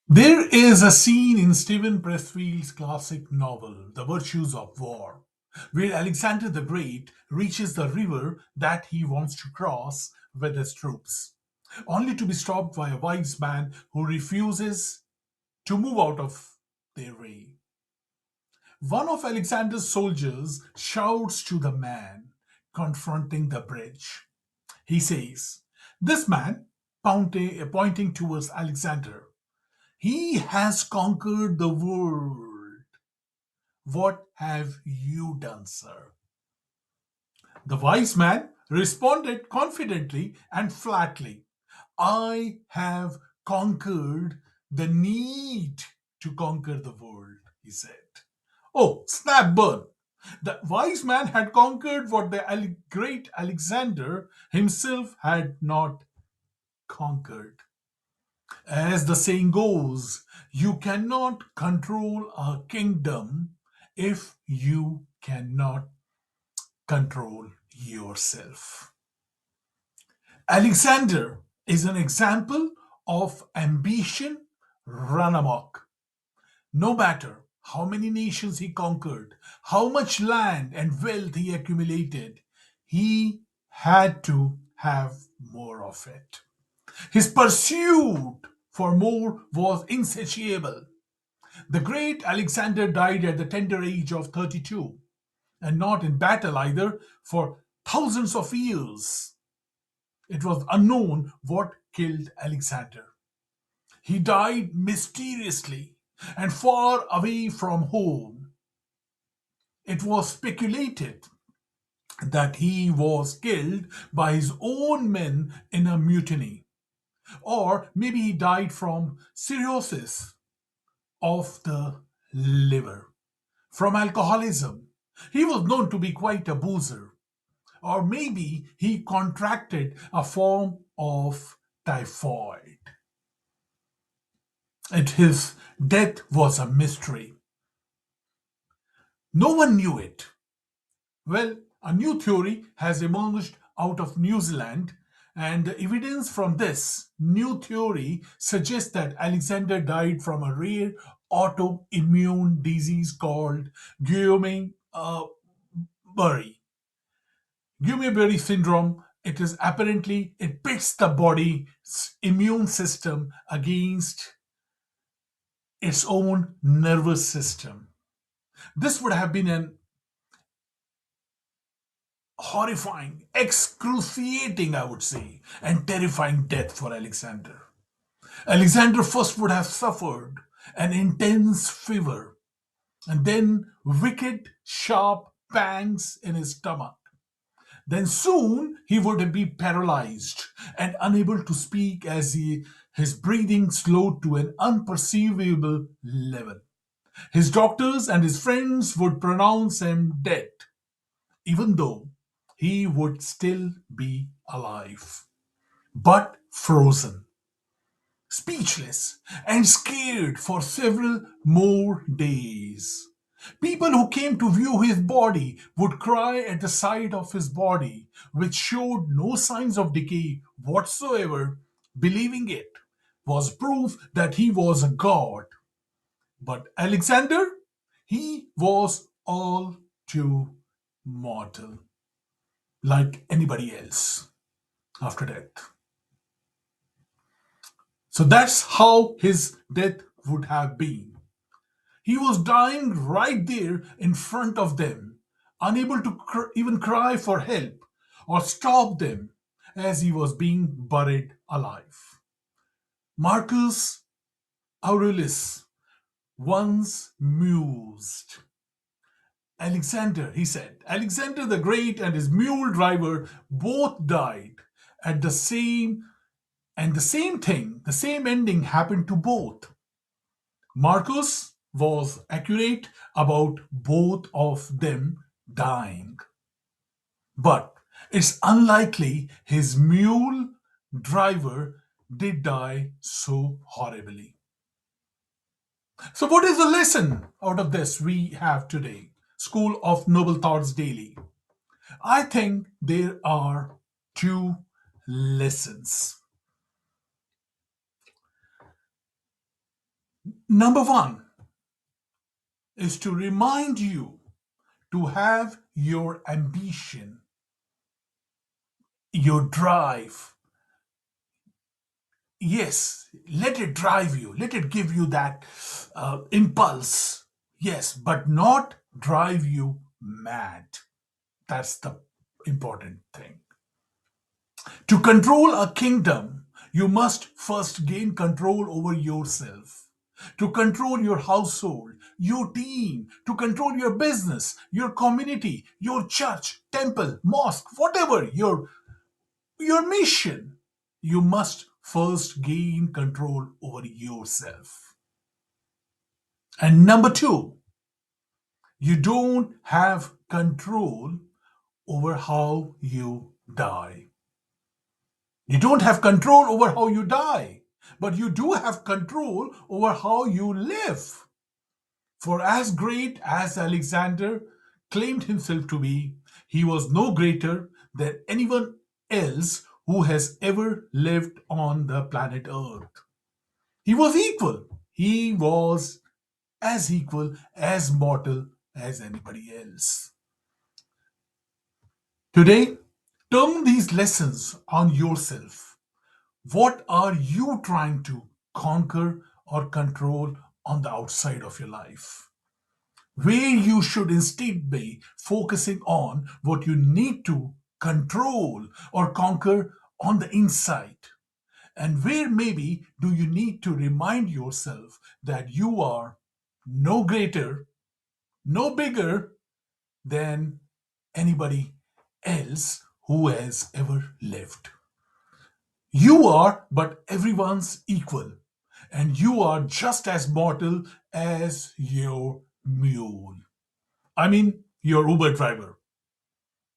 There is a scene in Stephen Pressfield's classic novel, The Virtues of War, where Alexander the Great reaches the river that he wants to cross with his troops, only to be stopped by a wise man who refuses to move out of their way. One of Alexander's soldiers shouts to the man confronting the bridge. He says, "This man," pointing towards Alexander, "he has conquered the world. What have you done, sir?" The wise man responded confidently and flatly, "I have conquered the need to conquer the world," he said. Oh, snap burn! The wise man had conquered what the great Alexander himself had not conquered. As the saying goes, you cannot control a kingdom if you cannot control yourself. Alexander is an example of ambition run amok. No matter how many nations he conquered, how much land and wealth he accumulated, he had to have more of it. His pursuit for more was insatiable. The great Alexander died at the tender age of 32, and not in battle either, for thousands of years. It was unknown what killed Alexander. He died mysteriously and far away from home. It was speculated that he was killed by his own men in a mutiny, or maybe he died from cirrhosis of the liver, from alcoholism. He was known to be quite a boozer, or maybe he contracted a form of typhoid. And his death was a mystery. No one knew it. Well, a new theory has emerged out of New Zealand, and the evidence from this new theory suggests that Alexander died from a rare autoimmune disease called Guillain-Barré. Guillain-Barré syndrome. It pits the body's immune system against its own nervous system. This would have been an horrifying, excruciating, I would say, and terrifying death for Alexander. Alexander first would have suffered an intense fever and then wicked, sharp pangs in his stomach. Then soon he would be paralyzed and unable to speak as his breathing slowed to an unperceivable level. His doctors and his friends would pronounce him dead, even though he would still be alive, but frozen, speechless, and scared for several more days. People who came to view his body would cry at the sight of his body, which showed no signs of decay whatsoever. Believing it was proof that he was a god. But Alexander, he was all too mortal, like anybody else after death. So that's how his death would have been. He was dying right there in front of them, unable to even cry for help or stop them as he was being buried alive. Marcus Aurelius once mused. Alexander, he said, Alexander the Great and his mule driver both died at the same and the same thing, the same ending happened to both. Marcus was accurate about both of them dying. But it's unlikely his mule driver did die so horribly. So, what is the lesson out of this we have today? School of Noble Thoughts Daily. I think there are two lessons. Number one is to remind you to have your ambition, your drive. Yes, let it drive you, let it give you that impulse. Yes, but not drive you mad. That's the important thing. To control a kingdom, you must first gain control over yourself. To control your household, your team, to control your business, your community, your church, temple, mosque, whatever your mission, you must first gain control over yourself. And number two, you don't have control over how you die. You don't have control over how you die, but you do have control over how you live. For as great as Alexander claimed himself to be, he was no greater than anyone else who has ever lived on the planet Earth. He was equal. He was as equal, as mortal as anybody else. Today, turn these lessons on yourself. What are you trying to conquer or control on the outside of your life? Where you should instead be focusing on what you need to control or conquer on the inside. And where maybe do you need to remind yourself that you are no greater, no bigger than anybody else who has ever lived. You are, but everyone's equal. And you are just as mortal as your mule. I mean, your Uber driver.